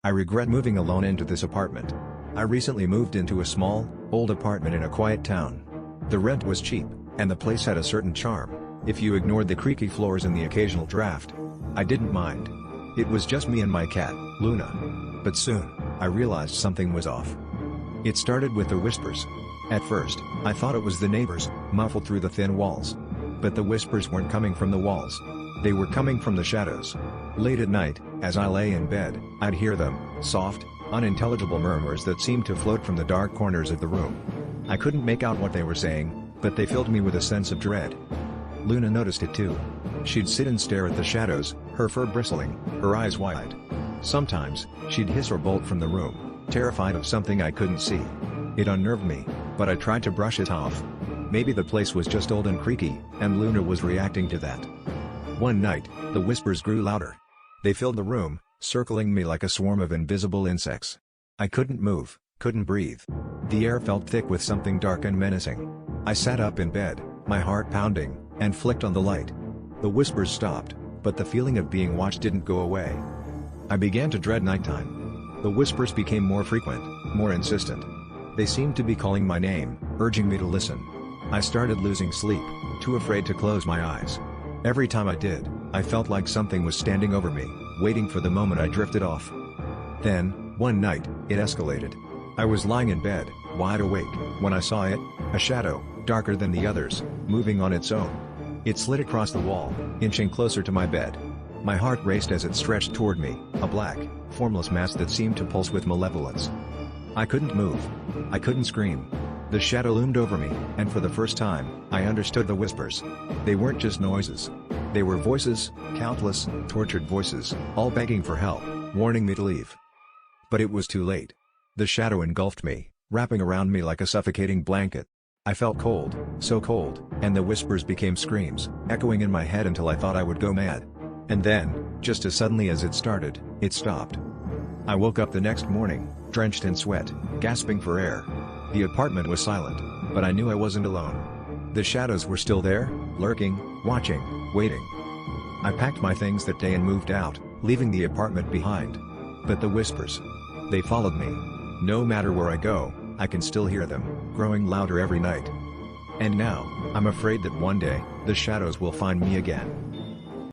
I regret moving alone into this apartment. I recently moved into a small, old apartment in a quiet town. The rent was cheap, and the place had a certain charm, if you ignored the creaky floors and the occasional draft. I didn't mind. It was just me and my cat, Luna. But soon, I realized something was off. It started with the whispers. At first, I thought it was the neighbors, muffled through the thin walls. But the whispers weren't coming from the walls. They were coming from the shadows. Late at night, as I lay in bed, I'd hear them, soft, unintelligible murmurs that seemed to float from the dark corners of the room. I couldn't make out what they were saying, but they filled me with a sense of dread. Luna noticed it too. She'd sit and stare at the shadows, her fur bristling, her eyes wide. Sometimes, she'd hiss or bolt from the room, terrified of something I couldn't see. It unnerved me, but I tried to brush it off. Maybe the place was just old and creaky, and Luna was reacting to that. One night, the whispers grew louder. They filled the room, circling me like a swarm of invisible insects. I couldn't move, couldn't breathe. The air felt thick with something dark and menacing. I sat up in bed, my heart pounding, and flicked on the light. The whispers stopped, but the feeling of being watched didn't go away. I began to dread nighttime. The whispers became more frequent, more insistent. They seemed to be calling my name, urging me to listen. I started losing sleep, too afraid to close my eyes. Every time I did, I felt like something was standing over me, waiting for the moment I drifted off. Then, one night, it escalated. I was lying in bed, wide awake, when I saw it, a shadow, darker than the others, moving on its own. It slid across the wall, inching closer to my bed. My heart raced as it stretched toward me, a black, formless mass that seemed to pulse with malevolence. I couldn't move. I couldn't scream. The shadow loomed over me, and for the first time, I understood the whispers. They weren't just noises. They were voices, countless, tortured voices, all begging for help, warning me to leave. But it was too late. The shadow engulfed me, wrapping around me like a suffocating blanket. I felt cold, so cold, and the whispers became screams, echoing in my head until I thought I would go mad. And then, just as suddenly as it started, it stopped. I woke up the next morning, drenched in sweat, gasping for air. The apartment was silent, but I knew I wasn't alone. The shadows were still there, lurking, watching, waiting. I packed my things that day and moved out, leaving the apartment behind. But the whispers, they followed me. No matter where I go, I can still hear them, growing louder every night. And now, I'm afraid that one day, the shadows will find me again.